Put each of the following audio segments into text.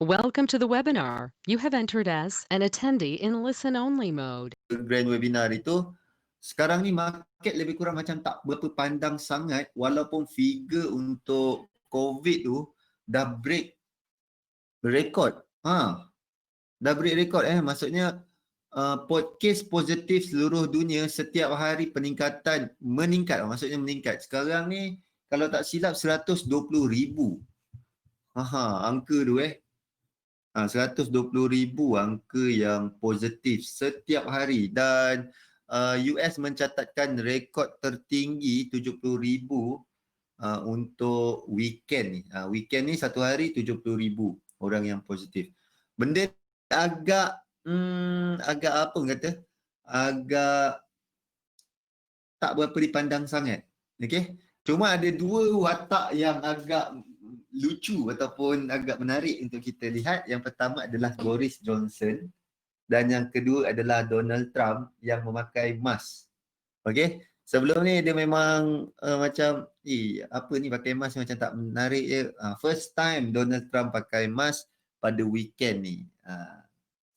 Welcome to the webinar. You have entered as an attendee in listen-only mode. Grand webinar itu, sekarang ni market lebih kurang macam tak berapa pandang sangat walaupun figure untuk COVID tu dah break rekod. Dah break rekod maksudnya case positif seluruh dunia setiap hari meningkat, maksudnya meningkat. Sekarang ni kalau tak silap 120,000. Angka tu 120,000 angka yang positif setiap hari dan US mencatatkan rekod tertinggi 70,000 untuk weekend ni. Weekend ni satu hari 70,000 orang yang positif. Benda agak agak apa kata? Agak tak berapa dipandang sangat. Okey. Cuma ada dua watak yang agak lucu ataupun agak menarik untuk kita lihat. Yang pertama adalah Boris Johnson dan yang kedua adalah Donald Trump yang memakai mask. Okey. Sebelum ni dia memang macam apa ni pakai mask macam tak menarik je. First time Donald Trump pakai mask pada weekend ni.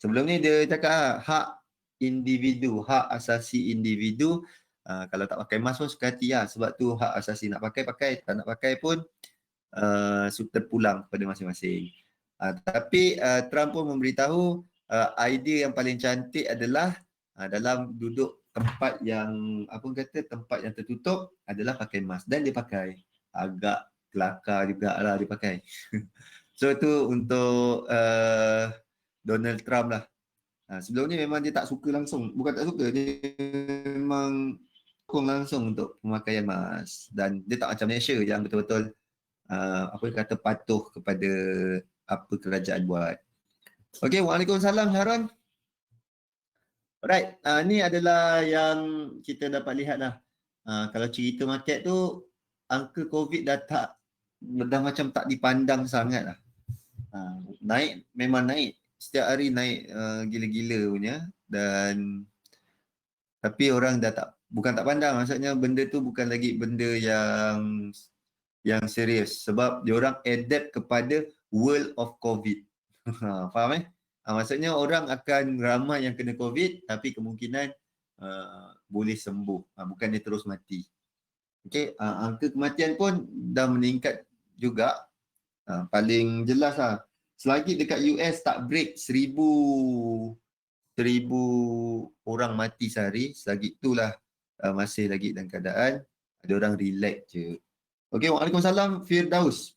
Sebelum ni dia cakap hak individu, hak asasi individu. Kalau tak pakai mask pun suka hati lah. Sebab tu hak asasi, nak pakai, tak nak pakai pun terpulang kepada masing-masing. Tapi Trump pun memberitahu idea yang paling cantik adalah dalam duduk tempat yang tempat yang tertutup adalah pakai mask, dan dia pakai. Agak kelakar jugalah dia pakai. So tu untuk Donald Trump lah. Sebelum ni memang dia tak suka langsung, bukan tak suka, dia memang sokong langsung untuk pemakaian mask, dan dia tak macam Malaysia yang betul-betul patuh kepada apa kerajaan buat. Okey, waalaikumsalam Sharon. Alright, ni adalah yang kita dapat lihat lah. Kalau cerita market tu, angka COVID dah macam tak dipandang sangat lah. Naik, memang naik. Setiap hari naik gila-gila punya, dan tapi orang dah bukan tak pandang, maksudnya benda tu bukan lagi benda yang serius, sebab diorang adapt kepada world of COVID. Faham maksudnya orang akan ramai yang kena COVID tapi kemungkinan boleh sembuh, bukan dia terus mati. Okey, angka kematian pun dah meningkat juga. Paling jelas lah, selagi dekat US tak break 1,000 orang mati sehari, selagi itulah masih lagi dalam keadaan ada orang relax je. Okey, waalaikumsalam Firdaus.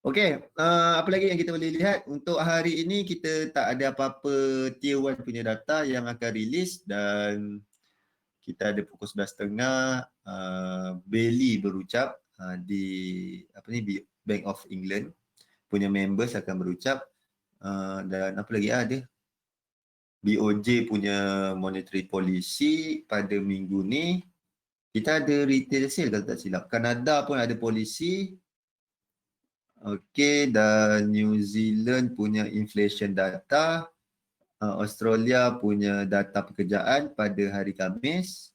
Okey, apa lagi yang kita boleh lihat? Untuk hari ini kita tak ada apa-apa tier 1 punya data yang akan rilis, dan kita ada pukul 11.30 Bailey berucap di Bank of England punya members akan berucap, dan apa lagi ada? BOJ punya monetary policy pada minggu ni. Kita ada retail sale kalau tak silap. Kanada pun ada polisi. Okey, dan New Zealand punya inflation data. Australia punya data pekerjaan pada hari Khamis.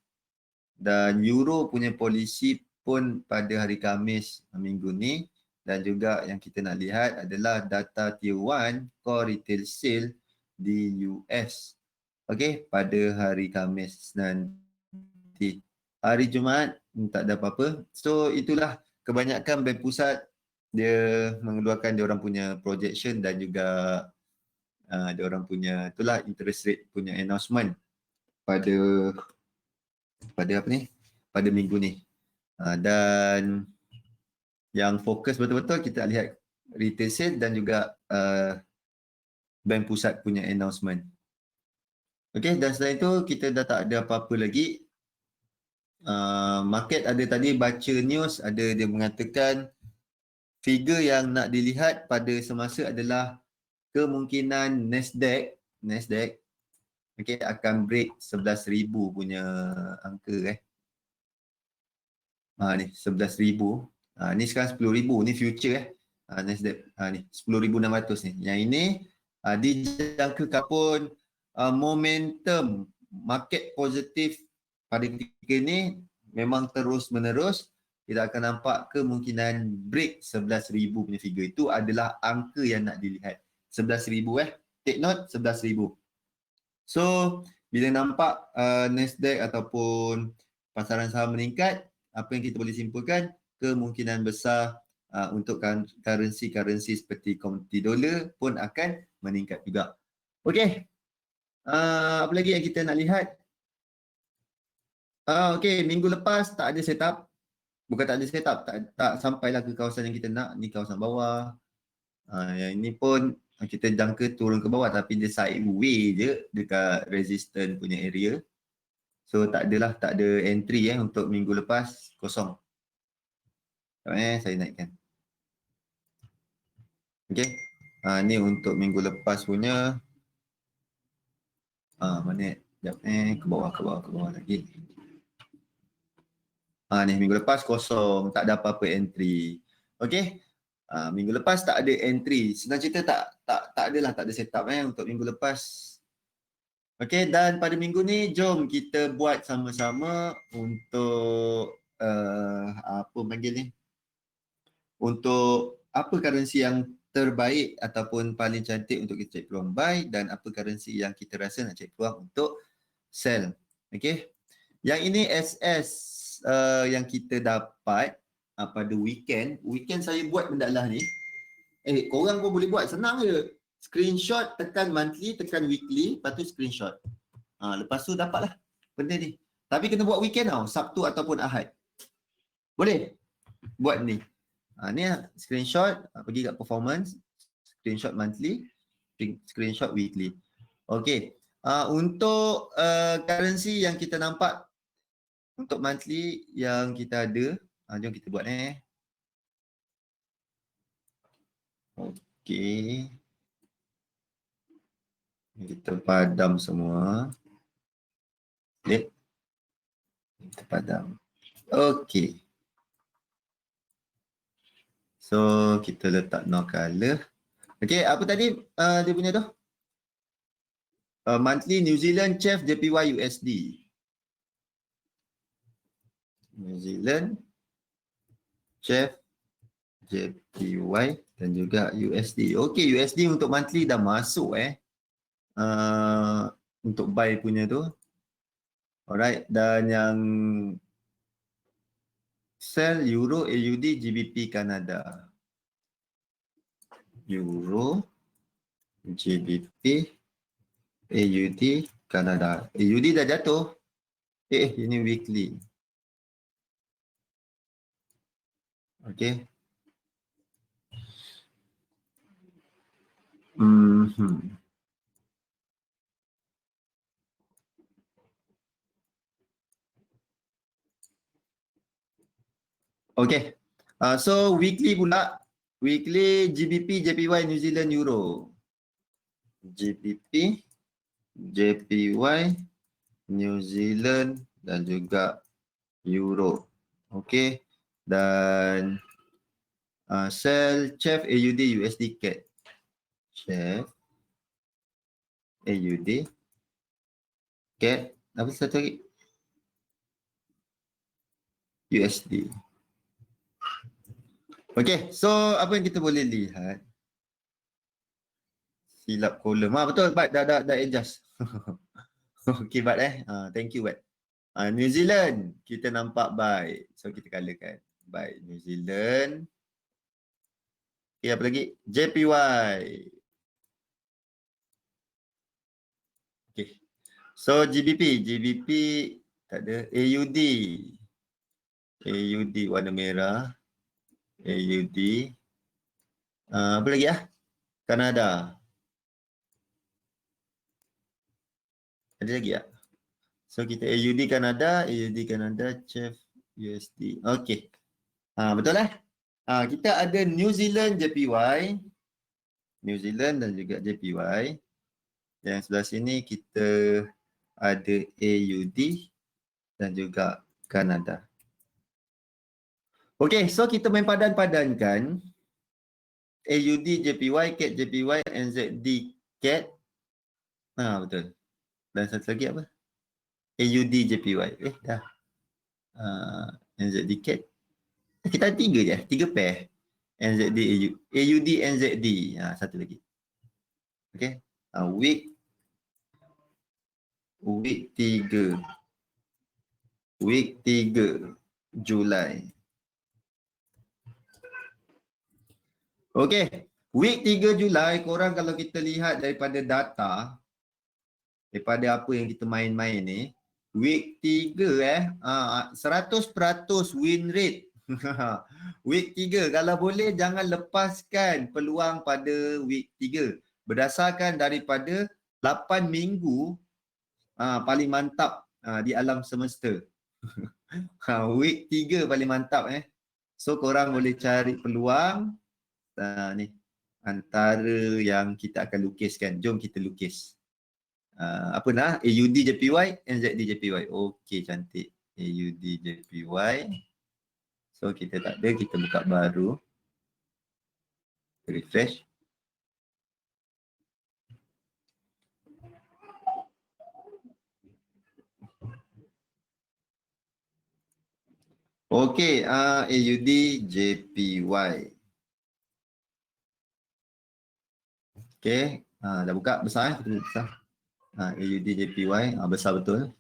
Dan Euro punya polisi pun pada hari Khamis minggu ni. Dan juga yang kita nak lihat adalah data tier 1 core retail sale di US. Okey, pada hari Khamis nanti. Hari Jumaat tak ada apa-apa. So itulah kebanyakan bank pusat dia mengeluarkan dia orang punya projection, dan juga dia orang punya itulah interest rate punya announcement pada pada minggu ni. Dan yang fokus betul-betul kita lihat retail sale dan juga bank pusat punya announcement. Okey, dan selain itu kita dah tak ada apa-apa lagi. Market ada tadi baca news, ada dia mengatakan figure yang nak dilihat pada semasa adalah kemungkinan Nasdaq akan break 11,000 punya angka ni 11,000. Ni sekarang 10,000, ni future Nasdaq ni 10,600 ni. Yang ini dijangkakan pun momentum market positif pada ketika ini memang terus menerus, kita akan nampak kemungkinan break 11,000 punya figure. Itu adalah angka yang nak dilihat. 11,000 Take note 11,000. So, bila nampak Nasdaq ataupun pasaran saham meningkat, apa yang kita boleh simpulkan? Kemungkinan besar untuk currency seperti komoditi dolar pun akan meningkat juga. Okey. Apa lagi yang kita nak lihat? Okey, minggu lepas tak ada setup. Bukan tak ada setup, tak sampailah ke kawasan yang kita nak. Ni kawasan bawah. Yang ini pun kita jangka turun ke bawah tapi dia sideway je dekat resistance punya area. So tak ada entry untuk minggu lepas, kosong. Saya naikkan. Okey. Ni untuk minggu lepas punya. Mana? Sekejap ke bawah lagi. Ni minggu lepas kosong, tak ada apa-apa entry. Okey. Minggu lepas tak ada entry. Senang cerita tak ada setup untuk minggu lepas. Okey, dan pada minggu ni jom kita buat sama-sama untuk apa panggil ni? Untuk apa currency yang terbaik ataupun paling cantik untuk kita cari peluang buy dan apa currency yang kita rasa nak cari peluang untuk sell. Okey. Yang ini SS yang kita dapat pada weekend. Weekend saya buat benda lah ni. Korang pun boleh buat, senang je. Screenshot, tekan monthly, tekan weekly, lepas tu screenshot. Lepas tu dapatlah benda ni. Tapi kena buat weekend tau, Sabtu ataupun Ahad. Boleh? Buat ni. Ni screenshot, pergi kat performance, screenshot monthly, screenshot weekly. Okay. Untuk currency yang kita nampak untuk monthly yang kita ada, jom kita buat Okay. Kita padam semua. Okay. Kita padam. Okay. So, kita letak no color. Okay, apa tadi dia punya tu? Monthly New Zealand CHF JPY USD. New Zealand CHF JPY dan juga USD. Okay, USD untuk monthly dah masuk untuk buy punya tu. Alright, dan yang sell Euro, AUD, GBP Kanada. Euro, GBP, AUD, Kanada. AUD dah jatuh. Ini weekly. Okay. Okay. So weekly pula. Weekly GBP, JPY, New Zealand Euro. GBP, JPY, New Zealand dan juga Euro. Okay. Dan sell CHF, AUD, USD, CAD. CHF, AUD, CAD. Apa satu lagi? USD. Okay, so apa yang kita boleh lihat? Silap kolom. Betul, Bat. Dah adjust. Okay, Bat thank you, Bat. New Zealand, kita nampak buy. So, kita colorkan. Buy New Zealand. Okay, apa lagi? JPY. Okay. So, GBP tak ada. AUD. AUD warna merah. AUD. Apa lagi Kanada. Ada lagi So kita AUD Kanada, CHF USD. Okey. Betul kita ada New Zealand JPY. New Zealand dan juga JPY. Yang sebelah sini kita ada AUD dan juga Kanada. Okey, so kita main padan-padankan AUD JPY, CAD JPY, NZD CAD. Betul. Dan satu lagi apa? AUD JPY. Dah. NZD CAD. Kita ada 3 je, 3 pair. NZD, AUD, NZD. Satu lagi. Okay. Week 3. Week 3 Julai. Okay. Week 3 Julai, korang kalau kita lihat daripada data, daripada apa yang kita main-main ni, week 3 100% win rate. Week 3, kalau boleh jangan lepaskan peluang pada week 3. Berdasarkan daripada 8 minggu paling mantap di alam semesta. Week 3 paling mantap So korang boleh cari peluang ni antara yang kita akan lukiskan. Jom kita lukis. Apa nak? AUD JPY, NZD JPY. Okey, cantik. AUD JPY. So kita tak ada, kita buka baru. Refresh. Okey, AUD JPY. Okey, dah buka besar kita buka besar. AUD JPY, besar betul.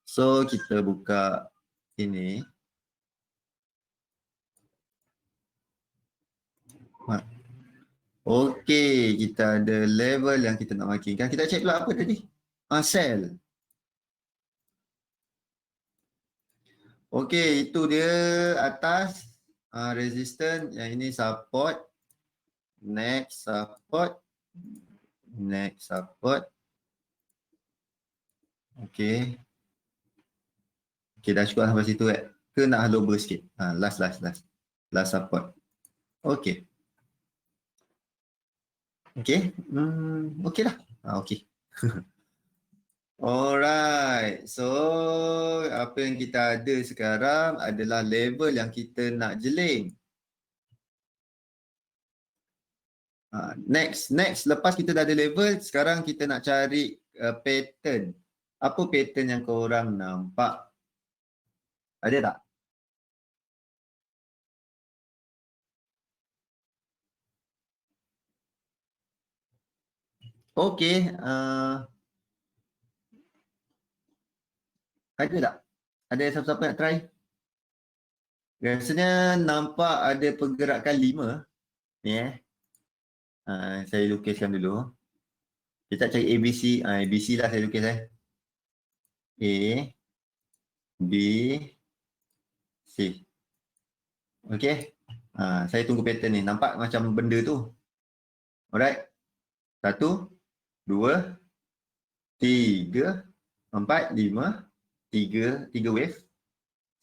So kita buka ini. Okey, kita ada level yang kita nak makinkan. Kita check dulu apa tadi? Sell. Okey, itu dia atas resistance, yang ini support. Next support. Next support. Okey. Okey, dah cukup sampai situ ke nak lower sikit? Last support. Okey. Okey. Okey lah. Okey. Alright. So, apa yang kita ada sekarang adalah level yang kita nak jeling. Next. Lepas kita dah ada level, sekarang kita nak cari pattern. Apa pattern yang korang nampak? Ada tak? Okey. Ada tak? Ada siapa-siapa nak try? Rasanya nampak ada pergerakan 5. Ni saya lukiskan dulu. Kita cari ABC. ABC lah saya lukis A, B, C. Okey. Saya tunggu pattern ni. Nampak macam benda tu. Alright. 1, 2, 3, 4, 5. 3 wave.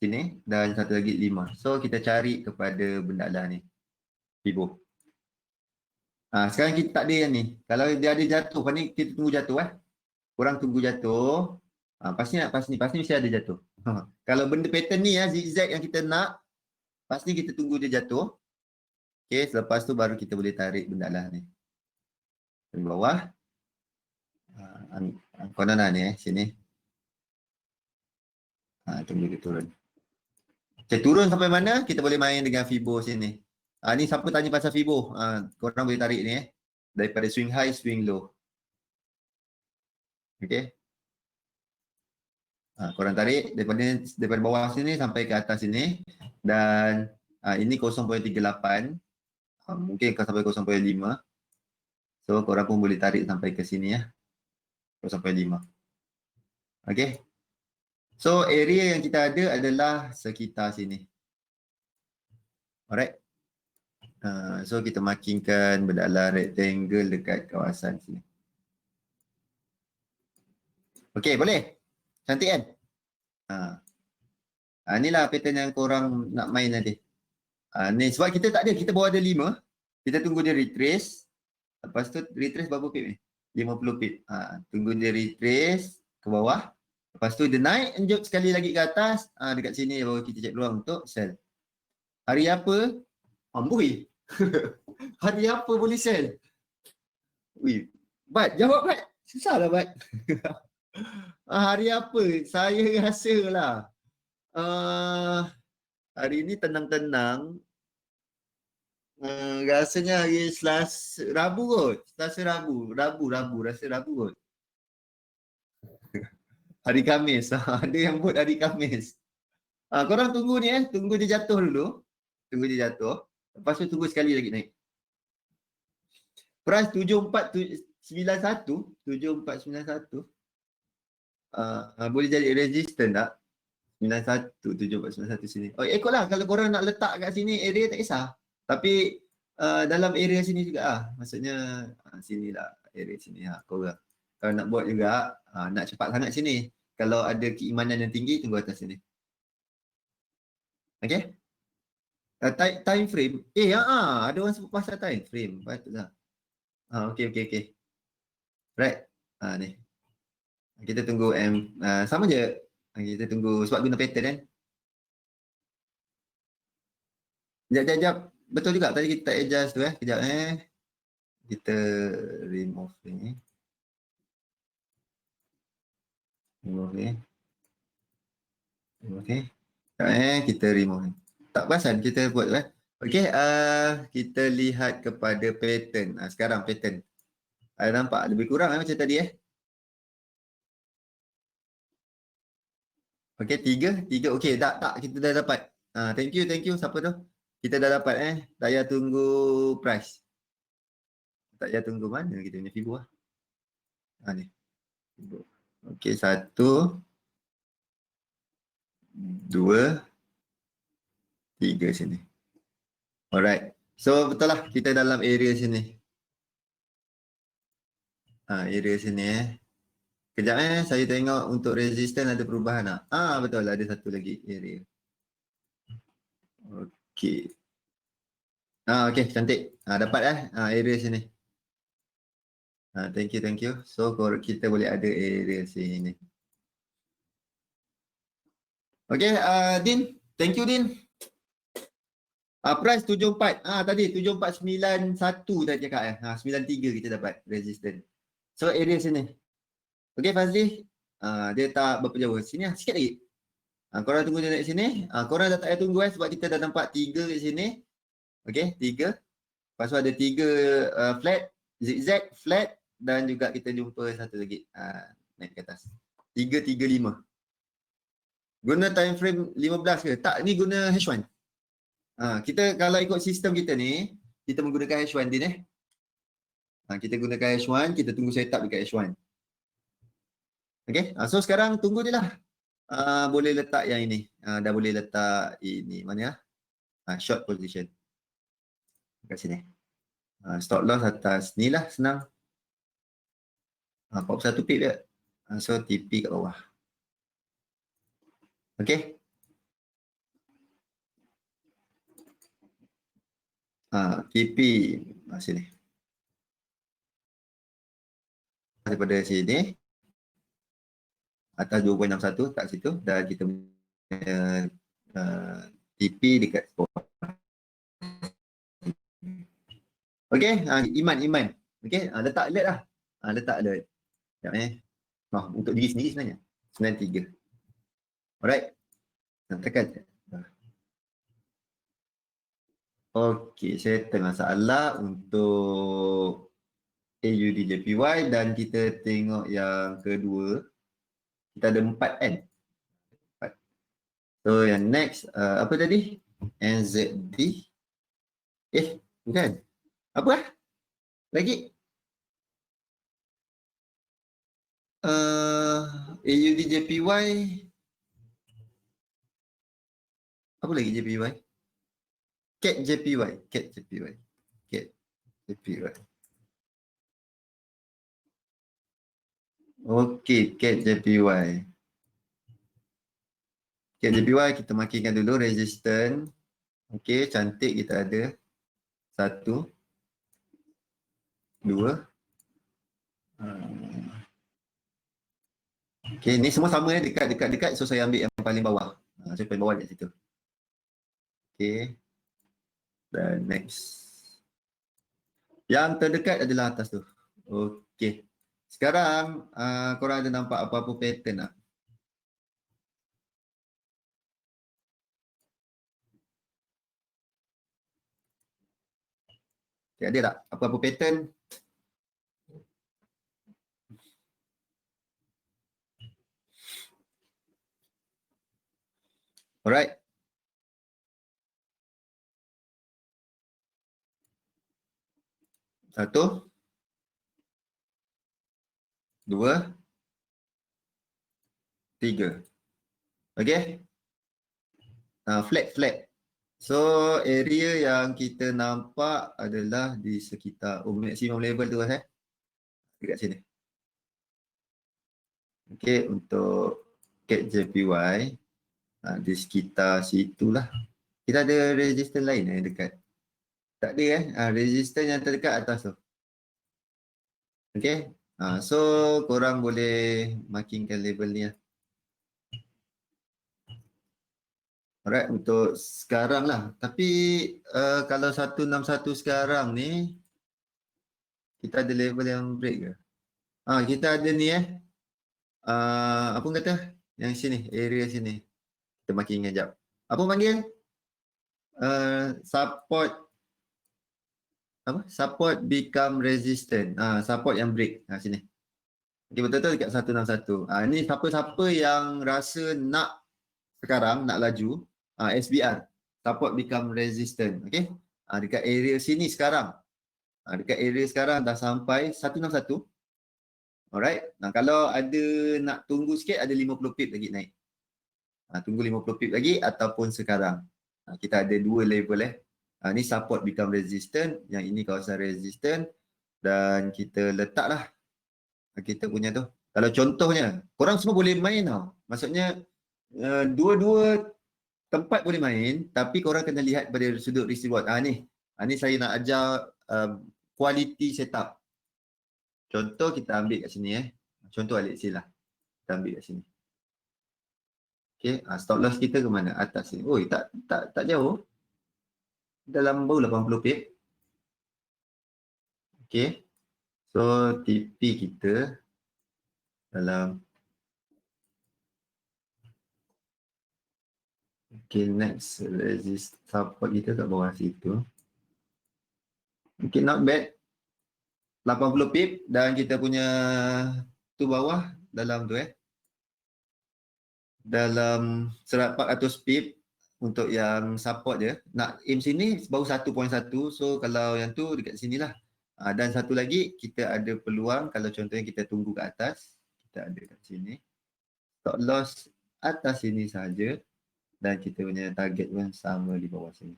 Sini. Dan satu lagi 5. So kita cari kepada benda lah ni. Fibo. Sekarang kita tak ada yang ni. Kalau dia ada jatuh, ni kita tunggu jatuh Korang tunggu jatuh. Pasti mesti ada jatuh. Kalau benda pattern ni zigzag yang kita nak, pasti kita tunggu dia jatuh. Okay, selepas tu baru kita boleh tarik benda lah ni. Dari bawah. Konon lah ni sini. Tunggu dia turun. Okay, turun sampai mana, kita boleh main dengan Fibo sini. Ni siapa tanya pasal Fibo? Korang boleh tarik ni daripada swing high, swing low. Okay. Korang tarik daripada bawah sini sampai ke atas sini. Dan ini 0.38. Mungkin sampai 0.5. So korang pun boleh tarik sampai ke sini 0.5. Okay. So area yang kita ada adalah sekitar sini. Alright. So kita markingkan berdalam rectangle dekat kawasan sini. Okay, boleh? Cantik kan? Inilah pattern yang korang nak main nanti. Ni sebab kita tak ada, kita bawa ada 5. Kita tunggu dia retrace. Lepas tu retrace berapa pip ni? 50 pip. Tunggu dia retrace ke bawah. Lepas tu dia naik enjut sekali lagi ke atas. Dekat sini baru kita cek peluang untuk sell. Hari apa? Amboi. Hari apa boleh sell? Ui, Bat, jawab Bat. Susahlah Bat. Hari apa? Saya rasa lah Hari ni tenang-tenang. Rasanya hari Selasa, Rabu kot. Selasa Rabu, rasa Rabu kot. Hari Khamis. Ada yang buat hari Khamis. Korang tunggu ni tunggu dia jatuh dulu. Tunggu dia jatuh. Lepas tu tunggu sekali lagi naik. Price 7491, 7491. Boleh jadi resistant tak? 91, 7491 sini. Oh, ikutlah kalau korang nak letak kat sini area tak kisah. Tapi dalam area sini juga maksudnya sini lah, area sini korang. Kalau nak buat juga nak cepat sangat sini. Kalau ada keimanan yang tinggi tunggu atas sini. Okay? Time frame. Ada orang sebut pasal time frame. Patutlah. Okay. Right. Ni. Kita tunggu sama je. Kita tunggu sebab guna pattern kan. Sekejap. Betul juga tadi kita adjust tu Kejap Kita remove ni. Remove ni. Sekejap kita remove ni. Tak perasan kita buat tu Okay, kita lihat kepada pattern. Sekarang pattern. Nampak lebih kurang macam tadi Okay, tiga. Okay, tak. Kita dah dapat. Thank you. Siapa tu? Kita dah dapat Tak payah tunggu price. Tak payah tunggu mana kita punya fibo ni. Okay, 1, 2, 3 sini. Alright. So betul lah kita dalam area sini. Area sini Kejap saya tengok untuk resistance ada perubahan tak? Betul ada satu lagi area. Okay. Okay, cantik. Dapat area sini. Thank you. So kita boleh ada area sini. Okay, Din. Thank you, Din. Price 74. Tadi 7491 tadi cakap 93 kita dapat resistance. So area sini. Okay, Fazli. Dia tak berapa jauh. Sini sikit lagi. Korang tunggu dia naik sini. Korang dah tak payah tunggu sebab kita dah nampak 3 kat sini. Okay, 3. Lepas tu ada 3 flat, zigzag, flat dan juga kita jumpa satu lagi. Naik ke atas. 335. Guna time frame 15 ke? Tak, ni guna H1. Kita kalau ikut sistem kita ni, kita menggunakan H1 Din kita gunakan H1, kita tunggu setup dekat H1. Okay, so sekarang tunggu je lah. Boleh letak yang ini. Dah boleh letak ini. Mana short position. Kat sini. Stop loss atas ni lah, senang. 41 pip je. So TP kat bawah. Okay. TP sini. Daripada sini. Atas 2.61 kat situ. Dan kita punya TP dekat bawah. Okay. Iman. Okay. Letak alert lah. Letak alert. Sekejap untuk diri sendiri sebenarnya. 93. Alright. Tekan. Okey, saya tengah masalah untuk AUD JPY dan kita tengok yang kedua. Kita ada 4 kan? 4. So yang next, apa tadi? NZD. Bukan. Apa lagi? AUD JPY. Apa lagi JPY? CAD JPY. Okey, CAD JPY. CAD JPY kita makinkan dulu resistance. Okey, cantik kita ada. 1 2. Okey, ni semua sama dekat. So saya ambil yang paling bawah. Saya paling bawah dekat situ. Okey. Dan next. Yang terdekat adalah atas tu. Okey. Sekarang korang ada nampak apa-apa pattern tak? Okay, ada tak apa-apa pattern? Alright. Satu, dua, tiga. Okay. Flat. So area yang kita nampak adalah di sekitar maximum level tu dekat sini. Okay, untuk cat JPY di sekitar situlah. Kita ada resistance lain yang dekat. Tak ada resistance yang terdekat atas tu. Okay. So korang boleh markingkan label ni lah. Alright, untuk sekarang lah. Tapi kalau 161 sekarang ni, kita ada level yang break ke? Kita ada ni apa kata? Yang sini, area sini. Kita marking sekejap. Apa panggil? Support become resistant. Support yang break. Sini. Okay, betul-betul dekat 161. Ni siapa-siapa yang rasa nak sekarang, nak laju, SBR. Support become resistant. Okay. Dekat area sini sekarang. Dekat area sekarang dah sampai 161. Alright. Kalau ada nak tunggu sikit, ada 50 pip lagi naik. Tunggu 50 pip lagi ataupun sekarang. Kita ada dua level ni support become resistant, yang ini kawasan resistant, dan kita letaklah kita punya tu. Kalau contohnya, korang semua boleh main tau. Maksudnya dua-dua tempat boleh main, tapi korang kena lihat pada sudut risk reward. Ni saya nak ajar quality setup. Contoh kita ambil kat sini Contoh Alex lah. Kita ambil kat sini. Okay, stop loss kita ke mana? Atas ni. Oi, tak jauh. Dalam baru 80 pip. Okay. So TP kita dalam next resist support kita kat bawah situ. Okay, not bad. 80 pip dan kita punya tu bawah dalam tu dalam 400 pip untuk yang support dia. Nak aim sini baru 1.1. So kalau yang tu dekat sinilah. Dan satu lagi kita ada peluang kalau contohnya kita tunggu kat atas, kita ada kat sini. Stop loss atas sini saja dan kita punya target pun sama di bawah sini.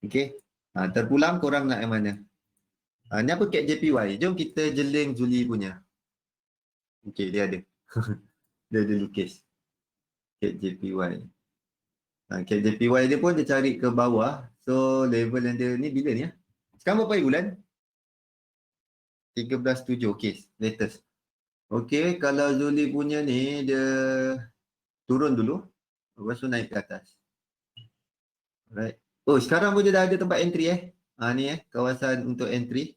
Okey. Terpulang korang nak yang mana? Ni apa cat JPY? Jom kita jeling Zuli punya. Okey, dia ada. Dia ada lukis. Cat JPY. Cat JPY dia pun dia cari ke bawah. So level yang dia ni bila ni Sekarang berapa bulan? 13/7. Okey, latest. Okey, kalau Zuli punya ni dia turun dulu. Lepas tu naik ke atas. Alright. Oh, sekarang pun dia dah ada tempat entry ni kawasan untuk entry.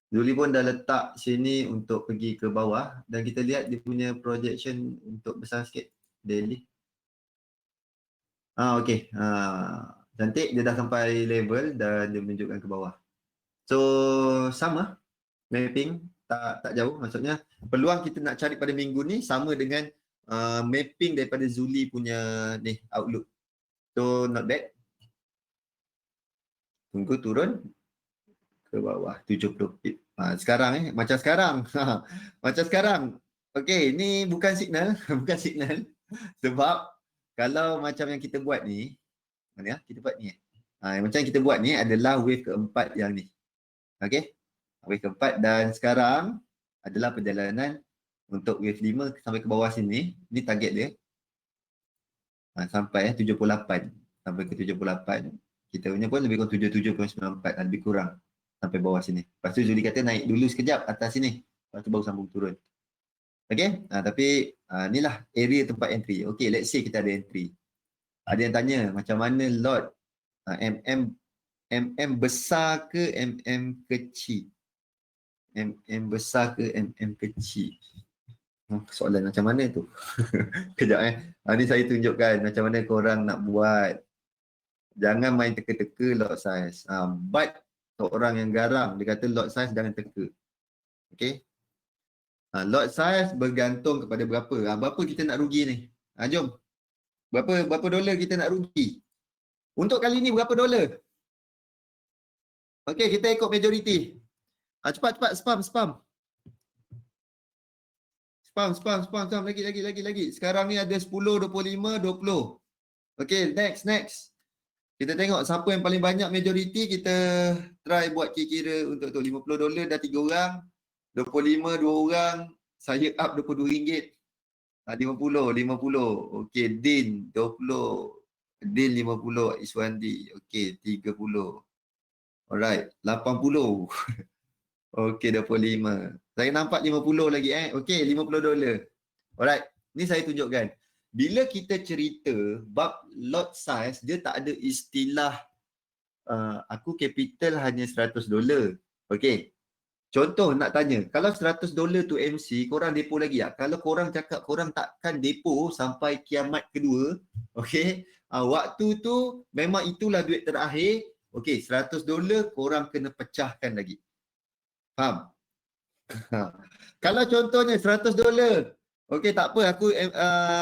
Zuli pun dah letak sini untuk pergi ke bawah dan kita lihat dia punya projection untuk besar sikit daily. Okey. Cantik, dia dah sampai level dan dia menunjukkan ke bawah. So sama mapping, tak jauh. Maksudnya peluang kita nak cari pada minggu ni sama dengan mapping daripada Zuli punya ni outlook. So not bad. Tunggu turun ke bawah 70 pip. Sekarang macam sekarang. Macam sekarang. Okey, ni bukan signal, bukan signal. Sebab kalau macam yang kita buat ni, mana kita buat ni macam yang kita buat ni adalah wave keempat yang ni. Okey. Wave keempat dan sekarang adalah perjalanan untuk wave 5 sampai ke bawah sini. Ni target dia. Sampai 78. Sampai ke 78. Kita punya pun lebih kurang 77.94, lebih kurang sampai bawah sini. Lepas tu Zuli kata naik dulu sekejap atas sini. Lepas tu baru sambung turun. Okay, tapi inilah area tempat entry. Okay, let's say kita ada entry. Ada yang tanya macam mana lot MM besar ke MM kecil? MM besar ke MM kecil? Soalan macam mana tu? Kejap ni saya tunjukkan macam mana korang nak buat. Jangan main teka-teka lot size. But seorang yang garang. Dia kata lot size jangan teka. Okey. Lot size bergantung kepada berapa. Berapa kita nak rugi ni? Jom. Berapa dolar kita nak rugi? Untuk kali ni berapa dolar? Okey, kita ikut majoriti. Cepat spam. Spam lagi. Sekarang ni ada 10, 25, 20. Okey, next. Kita tengok siapa yang paling banyak majoriti, kita try buat kira-kira untuk tu. $50 dah 3 orang, 25 2 orang, saya up RM22. 50. Okey, Din 20. Din 50, Iswandi. Okey, 30. Alright, 80. Okey, 25. Saya nampak 50 lagi Okey, $50. Alright, ni saya tunjukkan. Bila kita cerita bab lot size, dia tak ada istilah aku capital hanya $100. Okey. Contoh nak tanya, kalau $100 tu MC, korang depo lagi tak? Kalau korang cakap korang takkan depo sampai kiamat kedua, okey, waktu tu memang itulah duit terakhir. Okey, $100 korang kena pecahkan lagi. Faham? Kalau contohnya $100, okey tak apa, aku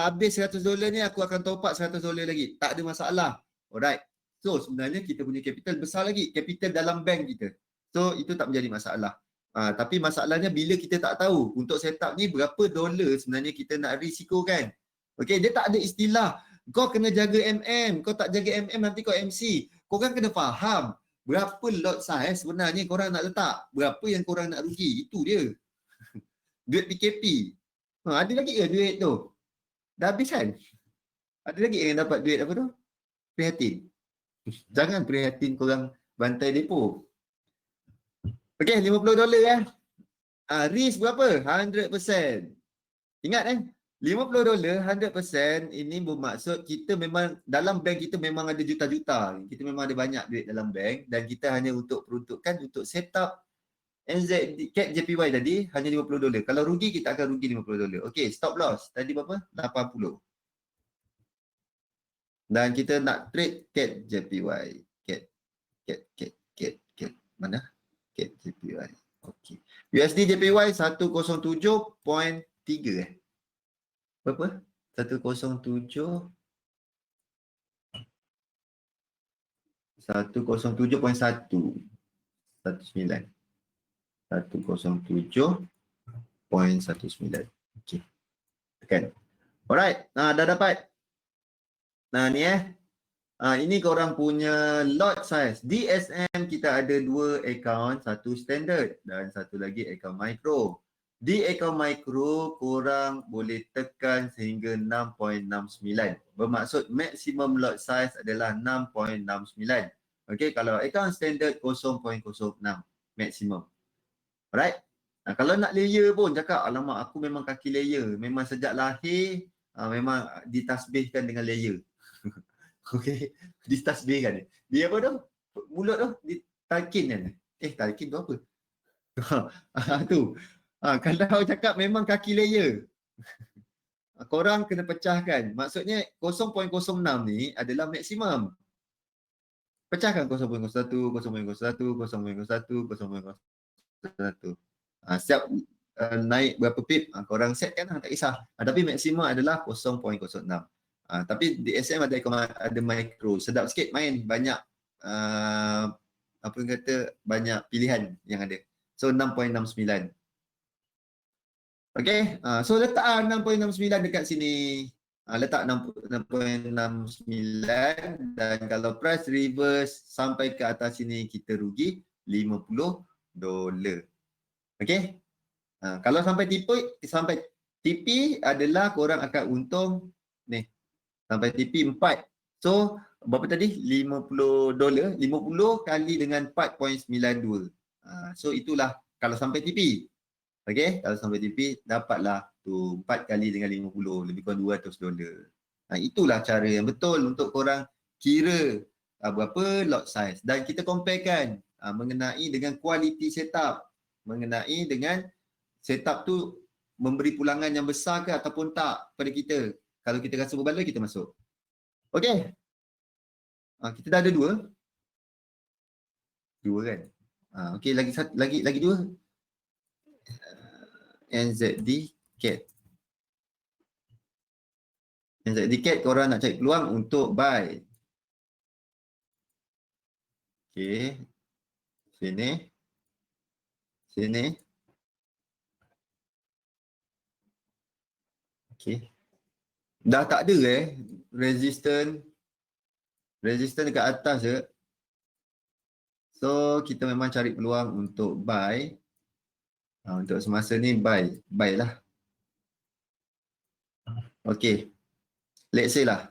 habis $100 ni aku akan top up $100 lagi. Tak ada masalah. Alright. So sebenarnya kita punya capital besar lagi, capital dalam bank kita. So itu tak menjadi masalah. Tapi masalahnya bila kita tak tahu untuk setup ni berapa dolar sebenarnya kita nak risikokan. Okey, dia tak ada istilah kau kena jaga MM, kau tak jaga MM nanti kau MC. Korang kena faham berapa lot size sebenarnya korang nak letak, berapa yang korang nak rugi, itu dia. Duit PKP. Ada lagi ke duit tu? Dah habis kan? Ada lagi yang dapat duit apa tu? Prihatin. Jangan prihatin korang bantai depo. Okey, $50 risk berapa? 100%. Ingat $50, 100%, ini bermaksud kita memang dalam bank kita memang ada juta-juta. Kita memang ada banyak duit dalam bank dan kita hanya untuk peruntukkan untuk set up NZ Cap JPY tadi hanya $50. Kalau rugi kita akan rugi $50. Okey, stop loss tadi berapa? 80. Dan kita nak trade Cap JPY. Cap. Mana? Cap JPY. Okey. USD JPY 107.3 Berapa? 107.1. 19. 107.19. Okey. Tekan. Alright. Dah dapat. Ni ini korang punya lot size. DSM kita ada 2 account, satu standard dan satu lagi account micro. Di account micro korang boleh tekan sehingga 6.69. Bermaksud maximum lot size adalah 6.69. Okey, kalau account standard 0.06 maximum. Alright. Kalau nak layer pun cakap alamak aku memang kaki layer, memang sejak lahir memang ditasbihkan dengan layer. Okey, ditasbihkan. Dia apa tu? Mulut tu ditalkin kan? Talkin tu apa? Tu. Kalau cakap memang kaki layer. Korang kena pecahkan. Maksudnya 0.06 ni adalah maksimum. Pecahkan 0.01, 0.01, 0.01, 0.01. Setiap naik berapa pip, korang set kan, tak kisah. Tapi maksimum adalah 0.06. Tapi DSM ada micro, sedap sikit main, banyak apa yang kata, banyak pilihan yang ada. So 6.69. Okay, so letak 6.69 dekat sini. Letak 6.69 dan kalau price reverse sampai ke atas sini kita rugi $50. Okay, kalau sampai TP adalah korang akan untung ni. Sampai TP 4. So, berapa tadi? $50. 50 kali dengan 4.92. So, itulah kalau sampai TP. Okey, kalau sampai TP, dapatlah tu 4 kali dengan 50. Lebih kurang $200. Itulah cara yang betul untuk korang kira berapa lot size. Dan kita comparekan mengenai dengan quality setup. Mengenai dengan setup tu memberi pulangan yang besar ke ataupun tak pada kita. Kalau kita rasa berbaloi, kita masuk. Okey. Kita dah ada dua kan? Okey, lagi dua. NZD cat. NZD cat korang nak cari peluang untuk buy. Okey. Sini. Sini. Okey. Dah tak ada resistance dekat atas je. So kita memang cari peluang untuk buy. Untuk semasa ni buy lah. Okey. Let's say lah.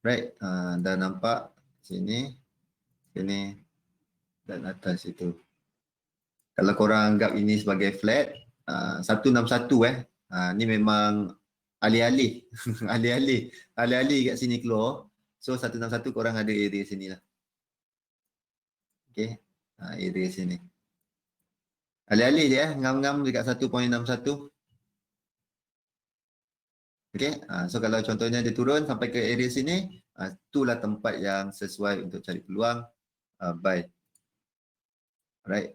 Right. Dah nampak sini, sini dan atas itu. Kalau korang anggap ini sebagai flat, 161 ni memang alih-alih. Alih-alih kat sini keluar. So 161 korang ada area sini lah. Okay. Area sini. Alih-alih je ngam-ngam dekat 1.61. Okay. So kalau contohnya dia turun sampai ke area sini, itulah tempat yang sesuai untuk cari peluang buy. Alright.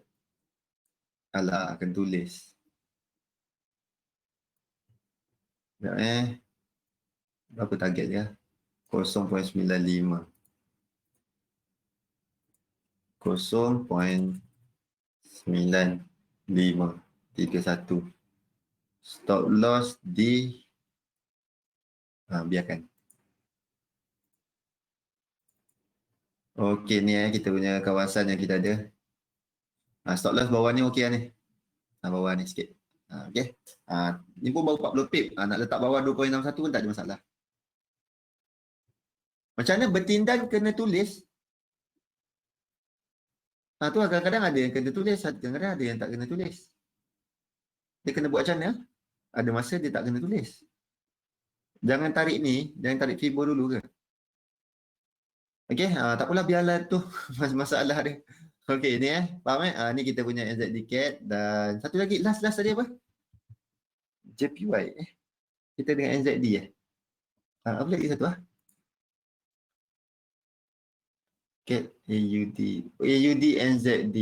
Alah, akan tulis. Sekejap berapa target dia? 0.95. 0.9531. Stop loss di biarkan. Okey ni kita punya kawasan yang kita ada. Stop loss bawah ni okey lah ni. Bawah ni sikit. Okey. Ni pun baru 40 pip. Nak letak bawah 2.61 pun tak ada masalah. Macam mana bertindan kena tulis? Tu kadang-kadang ada yang kena tulis, kadang-kadang ada yang tak kena tulis. Dia kena buat macam mana? Ada masa dia tak kena tulis. Jangan tarik ni, jangan tarik fibo dulu ke? Okey, tak apalah biarlah tu masalah dia. Okey, ni faham ni kita punya NZD cat dan satu lagi last tadi apa? JPY kita dengan NZD apa lagi satu cat AUD NZD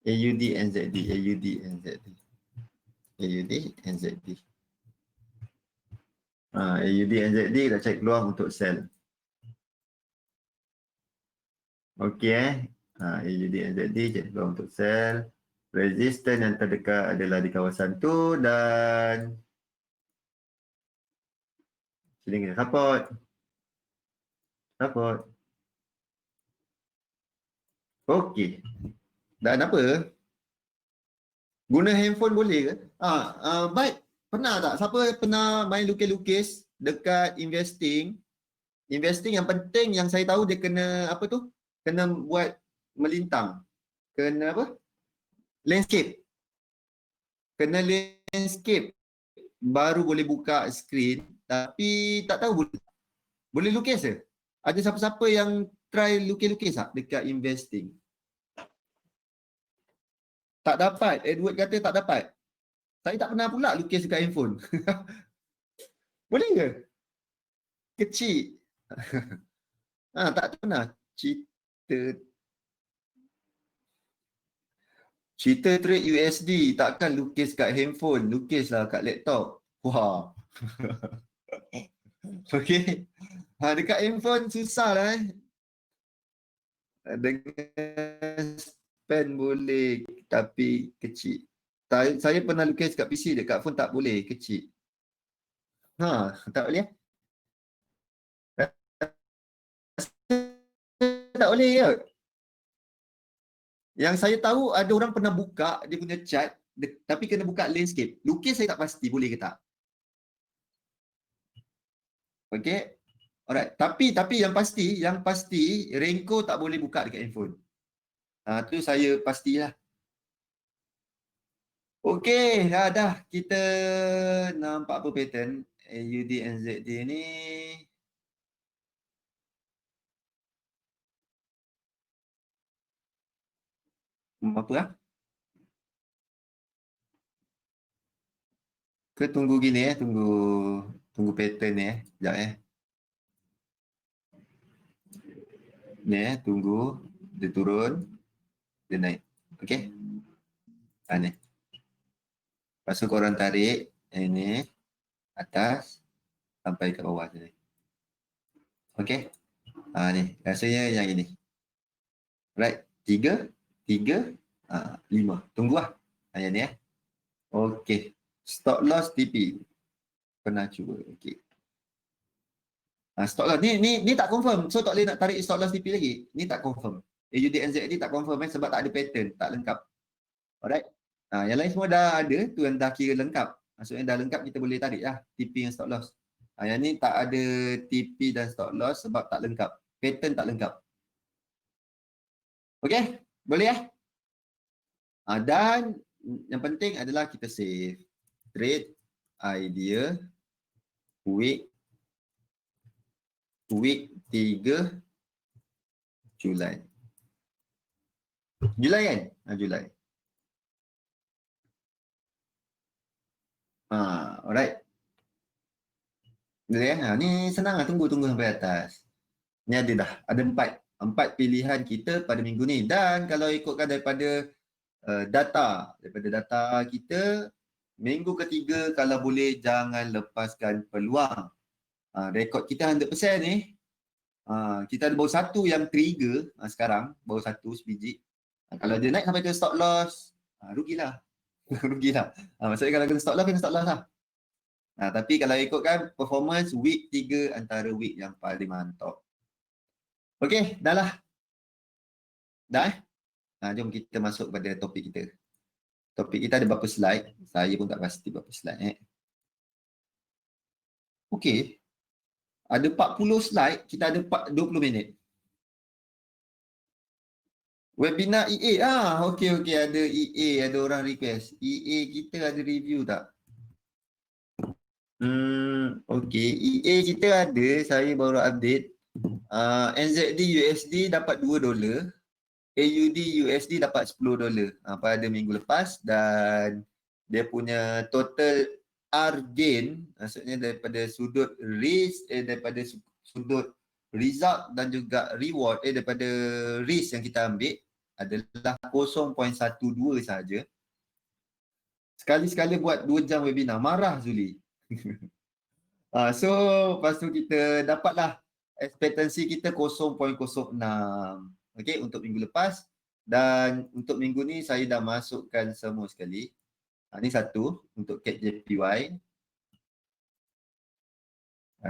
AUD NZD kita cari peluang untuk sell. Okey AUD NZD cari peluang untuk sell. Resistance yang terdekat adalah di kawasan tu dan sini kita support. Okey. Dan apa? Guna handphone boleh ke? Baik. Pernah tak? Siapa pernah main lukis-lukis dekat investing? Investing yang penting yang saya tahu dia kena apa tu? Kena buat melintang. Kena apa? Landscape. Kena landscape baru boleh buka screen, tapi tak tahu boleh lukis ke? Ada siapa-siapa yang try lukis-lukis tak dekat investing? Tak dapat. Edward kata tak dapat. Saya tak pernah pula lukis dekat handphone. Boleh ke? Kecil. Tak pernah. Cerita trade USD takkan lukis kat handphone, lukislah kat laptop. Wah. Okey. Dekat handphone susah lah Dengan pen boleh tapi kecil. Saya pernah lukis kat PC, dekat phone tak boleh, kecil. Tak boleh tak boleh ya. Yang saya tahu ada orang pernah buka dia punya chart tapi kena buka landscape. Lukis saya tak pasti boleh ke tak. Okey. Alright. Tapi yang pasti Renko tak boleh buka dekat handphone. Tu saya pastilah. Okey, dah kita nampak apa pattern AUD NZD ni. Apa Ke tunggu gini tunggu pattern ni sekejap Ni tunggu. Dia turun. Dia naik. Okey. Ni. Lepas tu korang tarik ini atas sampai ke bawah sini. Okey. Ni. Rasanya yang ini. Right. 3, 5. Tunggu lah. Yang ni Okey. Stop loss TP. Pernah cuba. Okey. Stop loss. Ni tak confirm. So tak boleh nak tarik stop loss TP lagi. Ni tak confirm. AUD/NZD tak confirm sebab tak ada pattern. Tak lengkap. Alright. Yang lain semua dah ada. Tu yang dah kira lengkap. Maksudnya dah lengkap kita boleh tarik lah TP yang stop loss. Yang ni tak ada TP dan stop loss sebab tak lengkap. Pattern tak lengkap. Okey? Boleh dan yang penting adalah kita save trade idea week 3 Julai. Julai kan? Julai. Alright. Boleh ni senang lah, tunggu sampai atas. Ni ada dah, ada 4 pilihan kita pada minggu ni. Dan kalau ikutkan daripada data kita, minggu ketiga kalau boleh jangan lepaskan peluang. Rekod kita 100% ni. Kita ada baru satu yang trigger sekarang, baru satu sebiji. Kalau dia naik sampai ke stop loss, rugilah. Rugilah. Maksudnya kalau kena stop loss lah. Tapi kalau ikutkan performance week 3 antara week yang paling mantap. Okey, dah lah. Dah jom kita masuk pada topik kita. Topik kita ada berapa slide? Saya pun tak pasti berapa slide. Okey. Ada 40 slide, kita ada 20 minit. Webinar EA. Okey, ada EA, ada orang request. EA kita ada review tak? Okey, EA kita ada, saya baru update. NZD USD dapat $2. AUD USD dapat $10 pada minggu lepas, dan dia punya total R gain, maksudnya daripada sudut risk, daripada sudut result dan juga reward, daripada risk yang kita ambil adalah 0.12 saja. Sekali-sekala buat 2 jam webinar, marah Zuli. So lepas tu kita dapatlah ekspektasi kita 0.06. Okey, untuk minggu lepas, dan untuk minggu ni saya dah masukkan semua sekali. Ni satu untuk CAD JPY.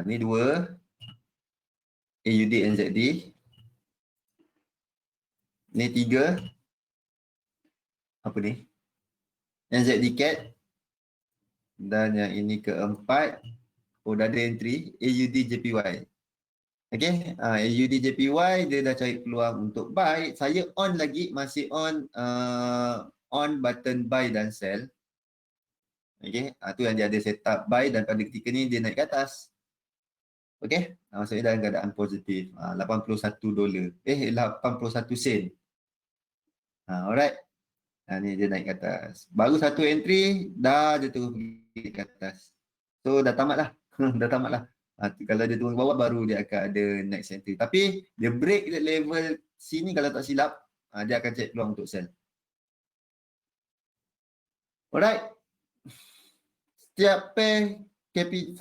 Ni 2 AUD NZD. Ni 3 apa ni? NZD CAD. Dan yang ini keempat, dah ada entry AUD JPY. Okey, AUD JPY dia dah cari peluang untuk buy. Saya on lagi, masih on button buy dan sell. Okey, tu yang dia ada setup buy, dan pada ketika ni dia naik ke atas. Okey, maksudnya dalam keadaan positif. $81. 81 sen. Alright. Ni dia naik ke atas. Baru satu entry, dah dia terus pergi ke atas. So dah tamat lah. Dah tamat lah. Kalau dia turun ke bawah, baru dia akan ada next entry. Tapi dia break level sini, kalau tak silap, dia akan cek peluang untuk sell. Alright. Setiap pair $100.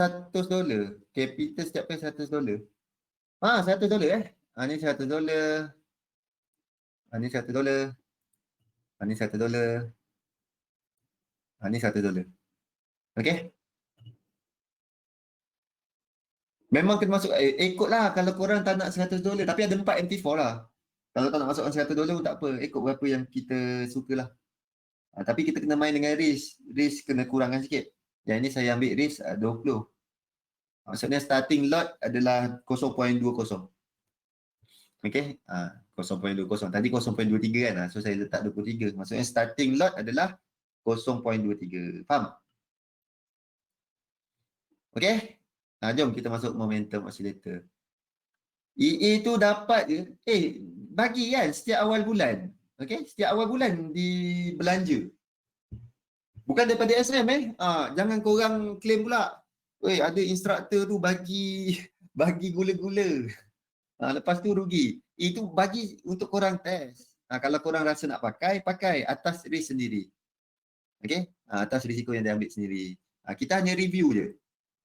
Capital setiap pair $100. $100 ni $100. Ni $100. Ni $100. Ni $100. Okey. Memang kena masuk, ikutlah kalau korang tak nak $100, tapi ada 4 MT4 lah. Kalau tak nak masukkan $100 pun tak apa, ikut berapa yang kita sukalah. Tapi kita kena main dengan risk. Risk kena kurangkan sikit. Yang ini saya ambil risk 20. Maksudnya starting lot adalah 0.20. Okey, 0.20. Tadi 0.23 kan, so saya letak 23. Maksudnya starting lot adalah 0.23. Faham? Okey. Jom kita masuk momentum oscillator. EA tu dapat je. Bagi kan setiap awal bulan. Okey, setiap awal bulan di belanja. Bukan daripada SM jangan korang claim pula. Ada instructor tu bagi gula-gula. Lepas tu rugi. Itu bagi untuk korang test. Kalau korang rasa nak pakai atas risk sendiri. Okey? Atas risiko yang dia ambil sendiri. Kita hanya review je.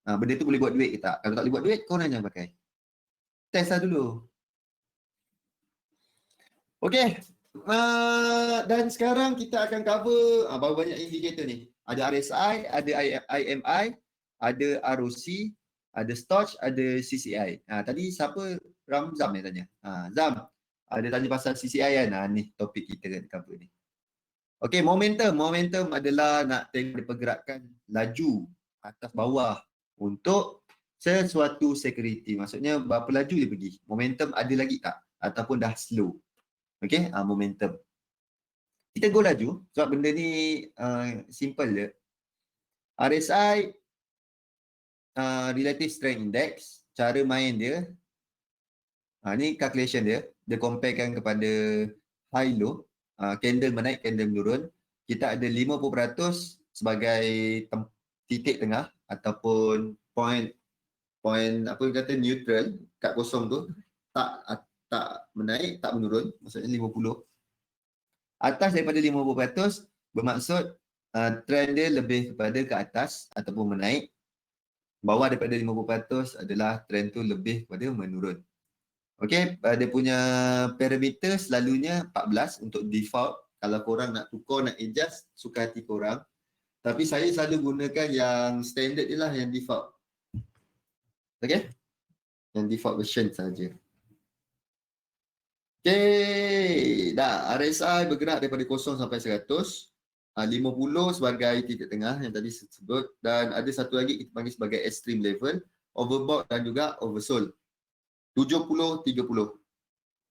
Benda tu boleh buat duit ke tak? Kalau tak boleh buat duit, korang jangan pakai. Test lah dulu. Okey. Dan sekarang kita akan cover berapa banyak indikator ni. Ada RSI, ada IMI, ada ROC, ada Stoch, ada CCI. Tadi siapa? Zam yang tanya. Zam, ada tanya pasal CCI kan? Ni topik kita kan cover ni. Okey, momentum. Momentum adalah nak tengok pergerakan laju atas bawah untuk sesuatu security. Maksudnya berapa laju dia pergi. Momentum ada lagi tak? Ataupun dah slow. Okey, momentum. Kita go laju sebab benda ni simple je. RSI Relative Strength Index, cara main dia ni calculation dia, dia comparekan kepada high low, candle menaik, candle menurun. Kita ada 50% sebagai titik tengah ataupun point apa kata neutral kat kosong tu, tak menaik, tak menurun, maksudnya 50. Atas daripada 50% bermaksud trend dia lebih kepada ke atas ataupun menaik. Bawah daripada 50% adalah trend tu lebih kepada menurun. Okey, dia punya parameter selalunya 14 untuk default. Kalau korang nak tukar, nak adjust, suka hati korang. Tapi saya selalu gunakan yang standard je lah, yang default. Okey? Yang default version saja. Okey, dah RSI bergerak daripada 0 sampai 100. 50 sebagai titik tengah yang tadi sebut, dan ada satu lagi kita panggil sebagai extreme level, overbought dan juga oversold. 70 30.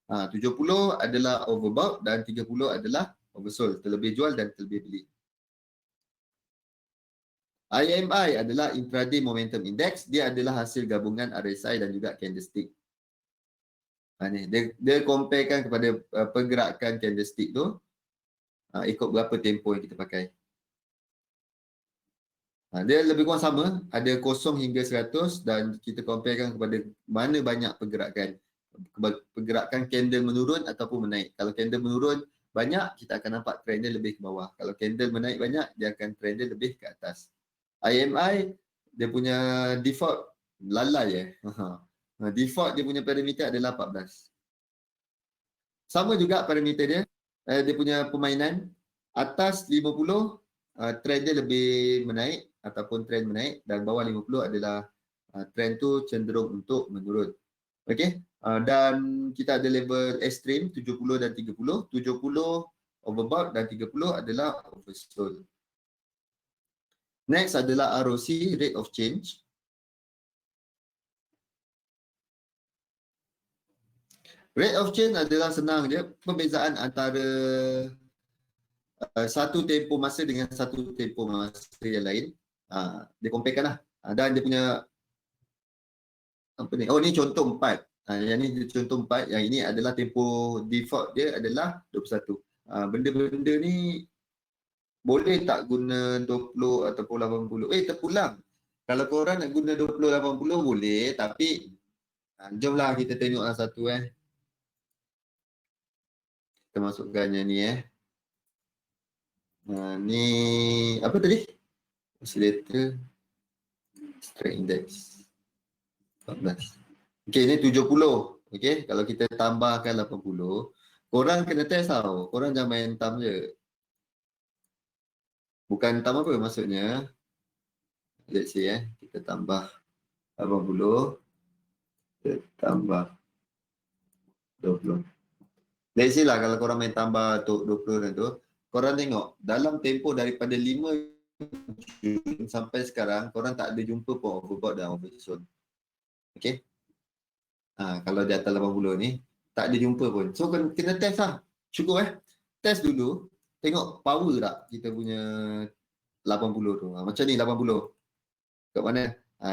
70 adalah overbought dan 30 adalah oversold, terlebih jual dan terlebih beli. IMI adalah intraday momentum index, dia adalah hasil gabungan RSI dan juga candlestick. Ni dia comparekan kepada pergerakan candlestick tu ikut berapa tempoh yang kita pakai. Dia lebih kurang sama, ada 0 hingga 100 dan kita comparekan kepada mana banyak pergerakan. Pergerakan candle menurun ataupun menaik. Kalau candle menurun banyak, kita akan nampak trend dia lebih ke bawah. Kalau candle menaik banyak, dia akan trend dia lebih ke atas. IMI, dia punya default lalai default dia punya parameter adalah 14. Sama juga parameter dia, dia punya permainan atas 50 trend dia lebih menaik ataupun trend menaik, dan bawah 50 adalah trend tu cenderung untuk menurun. Okey, dan kita ada level extreme 70 dan 30. 70 overbought dan 30 adalah oversold. Next adalah ROC, rate of change. Rate of change adalah senang je, perbezaan antara satu tempoh masa dengan satu tempoh masa yang lain. Dia comparekan lah. Dan dia punya apa ni? Oh, ni contoh 4. Yang ni contoh 4. Yang ini adalah tempoh default dia adalah 21. Benda-benda ni boleh tak guna 20 ataupun 80? Terpulang. Kalau korang nak guna 20-80 boleh, tapi jomlah kita tengoklah satu kita masukkan yang ni ni apa tadi? Oscillator strength index 14. Okey, ni 70. Okey, kalau kita tambahkan 80, korang kena test tau. Korang jangan main tam je. Bukan tam apa maksudnya? Let's say kita tambah 80, kita tambah 20. Let's say lah kalau korang main tambah 20 dan tu, korang tengok dalam tempoh daripada 5 Jun sampai sekarang, korang tak ada jumpa pun overbought dan oversold. Okey. Kalau di atas 80 ni, tak ada jumpa pun. So, kena test lah. Cukup Test dulu. Tengok power tak kita punya 80 tu. Macam ni 80. Kat mana?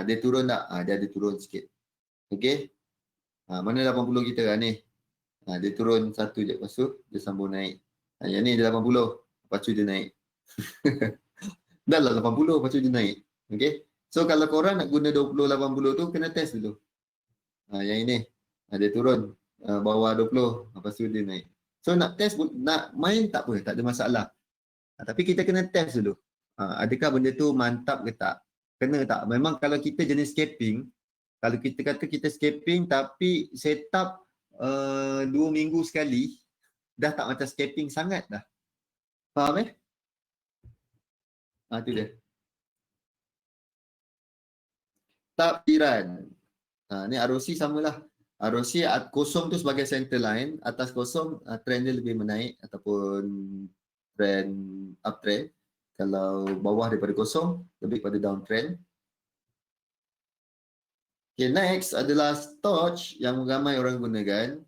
Dia turun tak? Dia ada turun sikit. Okey. Mana 80 kita ni? Dia turun satu je. Lepas tu, dia sambung naik. Yang ni dia 80. Lepas tu dia naik. Dah lah 80. Lepas tu dia naik. Okey. So, kalau korang nak guna 20-80 tu, kena test dulu. Yang ini dia turun bawah 20, lepas tu dia naik. So nak test, nak main tak apa, tak ada masalah. Tapi kita kena test dulu. Adakah benda tu mantap ke tak? Kena tak? Memang kalau kita jenis scaping, kalau kita kata kita scaping tapi setup 2 minggu sekali, dah tak macam scaping sangat dah. Faham eh? Tu dia. Takbiran. Ni ROC samalah. ROC kosong tu sebagai center line, atas kosong trend dia lebih menaik ataupun trend uptrend. Kalau bawah daripada kosong, lebih pada downtrend. Okay, next adalah Storch yang ramai orang gunakan.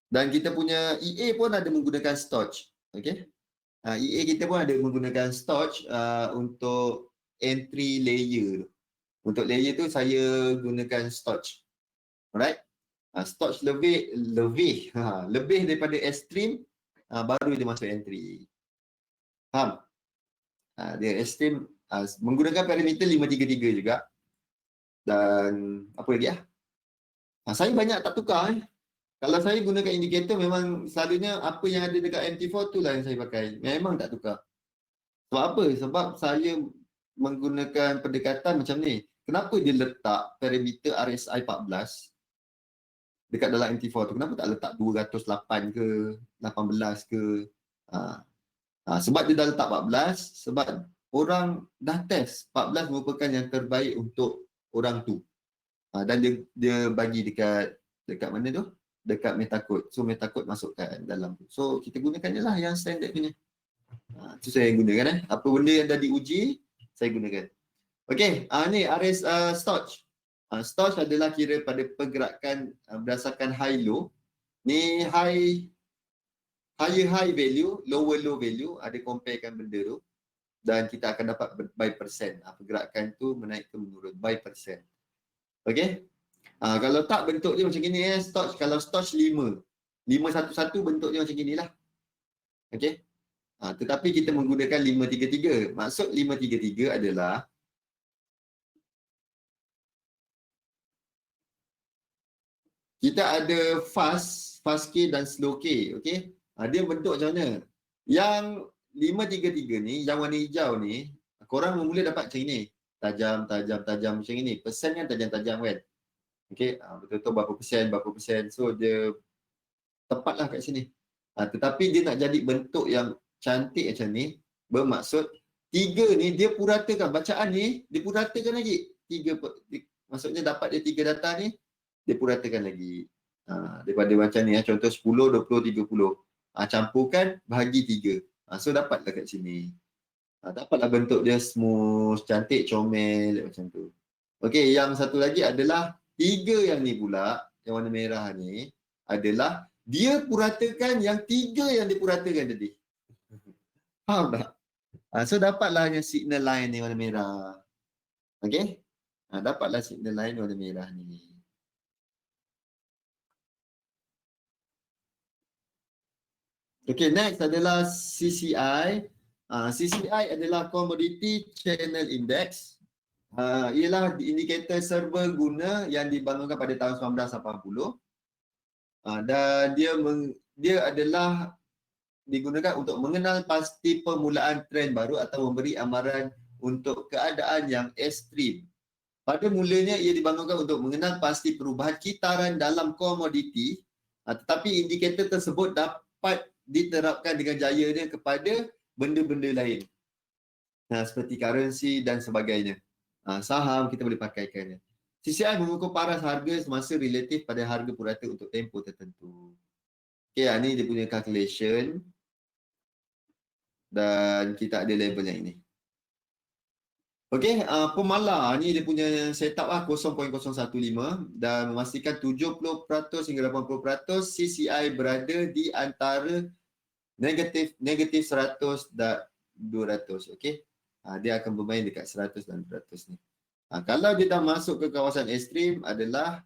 Dan kita punya EA pun ada menggunakan Storch. Okay. EA kita pun ada menggunakan Storch untuk entry layer. Untuk layer tu saya gunakan Storch. Alright. Storch lebih daripada extreme, baru dia masuk entry. Faham? Dia extreme menggunakan parameter 533 juga. Dan apa lagi saya banyak tak tukar. Kalau saya gunakan indikator, memang selalunya apa yang ada dekat MT4 tu lah yang saya pakai. Memang tak tukar. Sebab apa? Sebab saya menggunakan pendekatan macam ni. Kenapa dia letak parameter RSI 14 dekat dalam MT4 tu? Kenapa tak letak 208 ke 18 ke? Sebab dia dah letak 14, sebab orang dah test 14 merupakan yang terbaik untuk orang tu. Dan dia bagi dekat mana tu? Dekat Metacode. So Metacode masukkan dalam tu. So kita gunakan je lah yang standard punya. Tu saya gunakan Apa benda yang dah diuji, saya gunakan. Okey, ni RS Storch. Storch adalah kira pada pergerakan berdasarkan high low. Ni higher high value, lower low value, ada comparekan benda tu. Dan kita akan dapat by percent. Pergerakan tu menaik ke menurun by percent. Okey. Kalau tak, bentuk dia macam gini Storch. Kalau Storch 511 bentuk dia macam ginilah. Okey. Tetapi kita menggunakan 533. Maksud 533 adalah kita ada fast K dan slow K. Okey. Dia bentuk macam mana? Yang 533 ni, yang warna hijau ni, korang mula dapat macam ni. Tajam macam ni. Persen kan tajam-tajam kan? Okey, betul-betul berapa persen. So dia tepatlah kat sini. Tetapi dia nak jadi bentuk yang cantik macam ni, bermaksud 3 ni dia puratakan. Bacaan ni dia puratakan lagi. 3 maksudnya dapat dia 3 data ni, dia puratakan lagi. Daripada macam ni contoh 10, 20, 30. Campurkan bahagi 3. So dapatlah kat sini. Dapatlah bentuk dia smooth, cantik, comel macam tu. Okey, yang satu lagi adalah 3 yang ni pula, yang warna merah ni adalah dia puratakan yang 3 yang dipuratakan tadi. Faham tak? So dapatlah yang signal line ni warna merah. Okey? Dapatlah signal line warna merah ni. Okey, next adalah CCI. CCI adalah Commodity Channel Index. Ialah indikator server guna yang dibangunkan pada tahun 1980. Dan dia adalah digunakan untuk mengenal pasti permulaan trend baru atau memberi amaran untuk keadaan yang ekstrim. Pada mulanya ia dibangunkan untuk mengenal pasti perubahan kitaran dalam komoditi, tetapi indikator tersebut dapat diterapkan dengan jayanya kepada benda-benda lain. Seperti currency dan sebagainya. Saham kita boleh pakaikannya. CCI mengukur paras harga semasa relatif pada harga purata untuk tempoh tertentu. Okey, ni dia punya calculation. Dan kita ada level yang ini. Okey, pemalar ni dia punya setup 0.015 dan memastikan 70% hingga 80% CCI berada di antara negatif 100 dan 200. Okey. Dia akan bermain dekat 100 dan 200 ni. Kalau dia dah masuk ke kawasan ekstrim adalah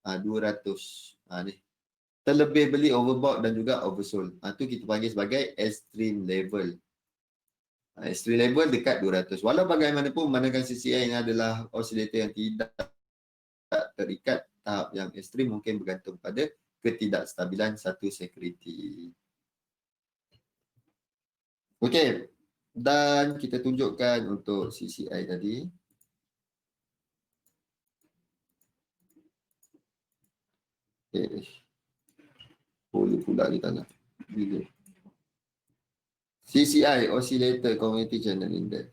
200. Ni. Terlebih beli overbought dan juga oversold. Tu kita panggil sebagai extreme level. Extreme level dekat 200. Walau bagaimanapun memandangkan CCI ini adalah oscillator yang tidak terikat tahap yang ekstrim mungkin bergantung pada ketidakstabilan satu security. Okey, dan kita tunjukkan untuk CCI tadi. Boleh pula kita nak. CCI, Oscillator Community Channel Index.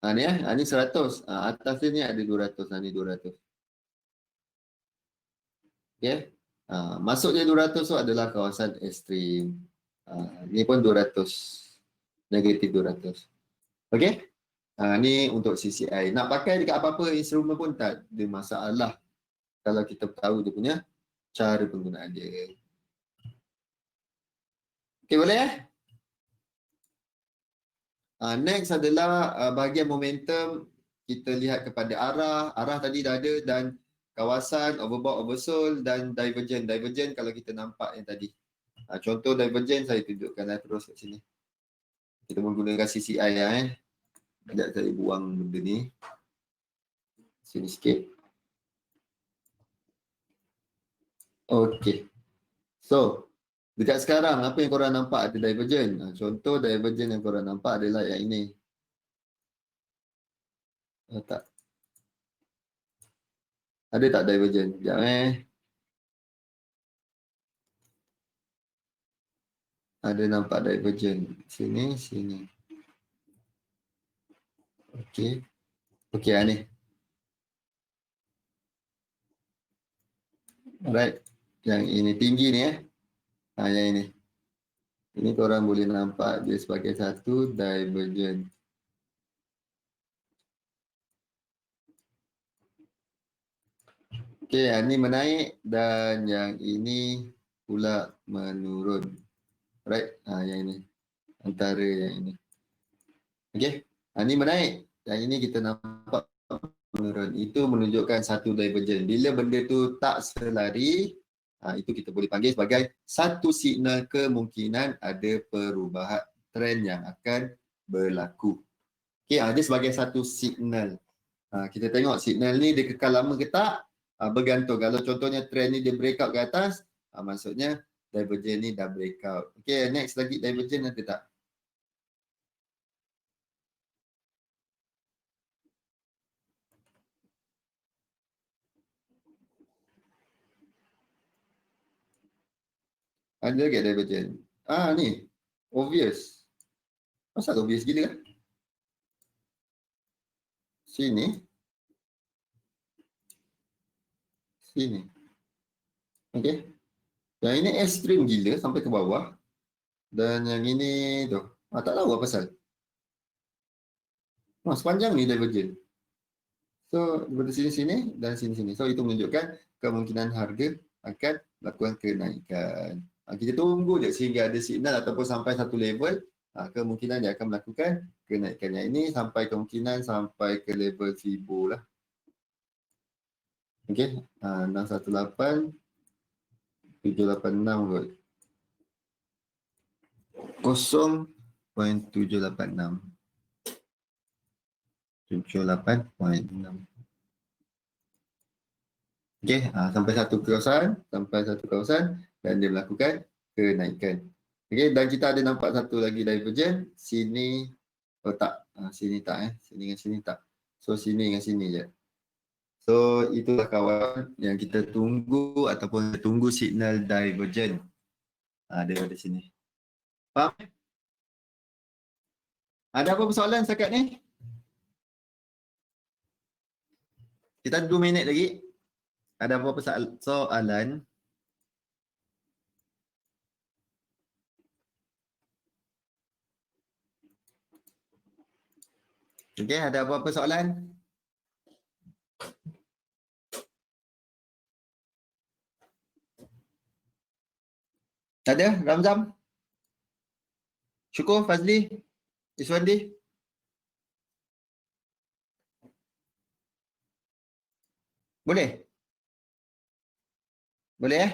Ni ni 100. Atas ni ada 200, ni 200. Okey. Masuk dia 200 tu adalah kawasan ekstrim. Ni pun 200. Negatif 200. Okey. Ni untuk CCI. Nak pakai dekat apa-apa instrumen pun tak ada masalah. Kalau kita tahu dia punya cara penggunaan dia. Okey, boleh next adalah bahagian momentum. Kita lihat kepada arah. Arah tadi dah ada dan kawasan, overbought, oversold dan divergent. Divergent kalau kita nampak yang tadi. Contoh divergent saya tunjukkan terus kat sini. Kita menggunakan CCI Sekejap saya buang benda ni. Sini sikit. Okey. So, dekat sekarang apa yang korang nampak ada divergent. Contoh divergent yang korang nampak adalah yang ini. Tak. Ada tak divergent? Sekejap Ada nampak divergent. Sini, sini. Okey. Okey, ni. Alright. Yang ini tinggi ni yang ini. Ini korang boleh nampak dia sebagai satu divergent. Okey, yang ni menaik dan yang ini pula menurun. Right? Yang ini. Antara yang ini. Okey. Ni menaik. Yang ini kita nampak menurun. Itu menunjukkan satu divergent. Bila benda tu tak selari, itu kita boleh panggil sebagai satu signal kemungkinan ada perubahan trend yang akan berlaku. Okey, dia sebagai satu signal. Kita tengok signal ni dia kekal lama ke tak? Bergantung. Kalau contohnya trend ni dia breakout ke atas, maksudnya divergent ni dah breakout. Okey, next lagi divergent ada tak? Ada lagi divergent. Ni. Obvious. Masa obvious gila kan? Sini. Sini. Okey. Yang ini ekstrim gila sampai ke bawah. Dan yang ini tu. Tak tahu apa pasal. Sepanjang ni divergent. So, daripada sini-sini dan sini-sini. So, itu menunjukkan kemungkinan harga akan melakukan kenaikan. Kita tunggu je sehingga ada signal ataupun sampai satu level. Kemungkinan dia akan melakukan kenaikan. Yang ini sampai kemungkinan sampai ke level Fibo lah. Okey, 618 786 kot. 0.786 78.6. Okey, sampai satu kawasan dan dia melakukan kenaikan. Okey, dan kita ada nampak satu lagi divergent. Sini tak. Sini tak Sini dengan sini tak. So sini dengan sini je. So itulah kawan yang kita tunggu ataupun tunggu signal divergent. Daripada sini. Faham? Ada apa persoalan setakat ni? Kita ada 2 minit lagi. Ada apa-apa soalan? Okey, ada apa-apa soalan? Ada? Ramzam? Syukur, Fazli? Iswandi? Boleh? Boleh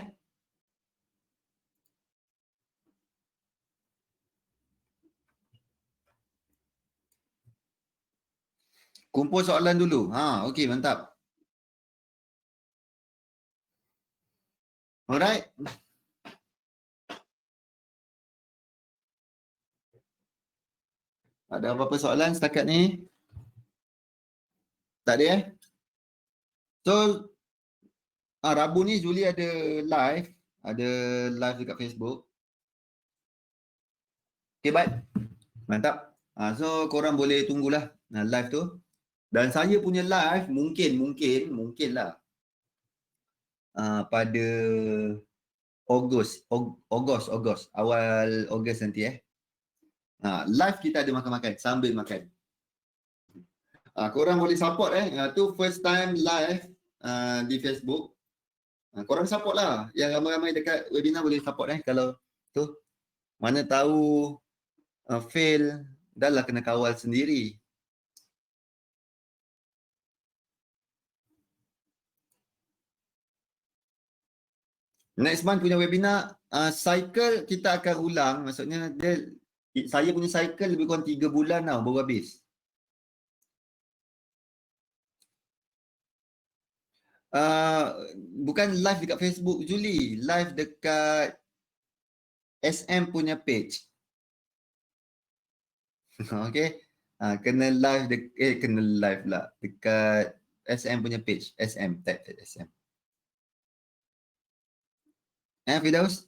Kumpul soalan dulu. Okey, mantap. Alright. Ada apa-apa soalan setakat ni? Tak ada So, Rabu ni Zuli ada live dekat Facebook. Okay, baik. Mantap. So, korang boleh tunggulah live tu. Dan saya punya live mungkin lah pada Ogos, awal Ogos nanti live kita ada makan-makan sambil makan. Korang boleh support tu first time live di Facebook. Korang support lah. Yang ramai-ramai dekat webinar boleh support kalau tu. Mana tahu fail, dah lah kena kawal sendiri. Next month punya webinar, cycle kita akan ulang. Maksudnya saya punya cycle lebih kurang 3 bulan tau baru habis. Bukan live dekat Facebook Juli, live dekat SM punya page. Okay. Kena live lah dekat SM punya page. SM, tag SM. Firdaus?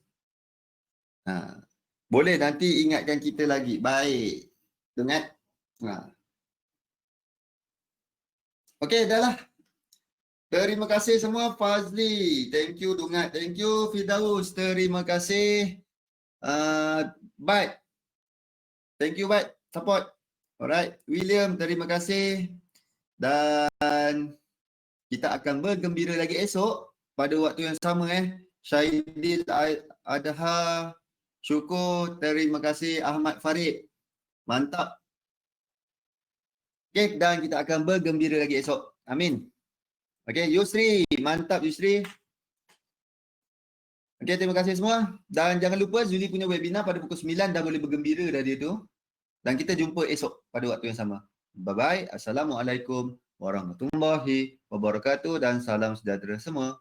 Boleh nanti ingatkan kita lagi. Baik. Ingat? Okay, dah lah. Terima kasih semua. Fazli, thank you. Dungat, thank you. Firdaus, terima kasih. Bye. Thank you, bye. Support. Alright. William, terima kasih. Dan kita akan bergembira lagi esok pada waktu yang sama Syahidil Adha, syukur, terima kasih Ahmad Farid. Mantap. Okay, dan kita akan bergembira lagi esok. Amin. Okay, Yusri, mantap Yusri. Okay, terima kasih semua. Dan jangan lupa Zuli punya webinar pada pukul 9 dah boleh bergembira dah dia tu. Dan kita jumpa esok pada waktu yang sama. Bye-bye. Assalamualaikum warahmatullahi wabarakatuh dan salam sejahtera semua.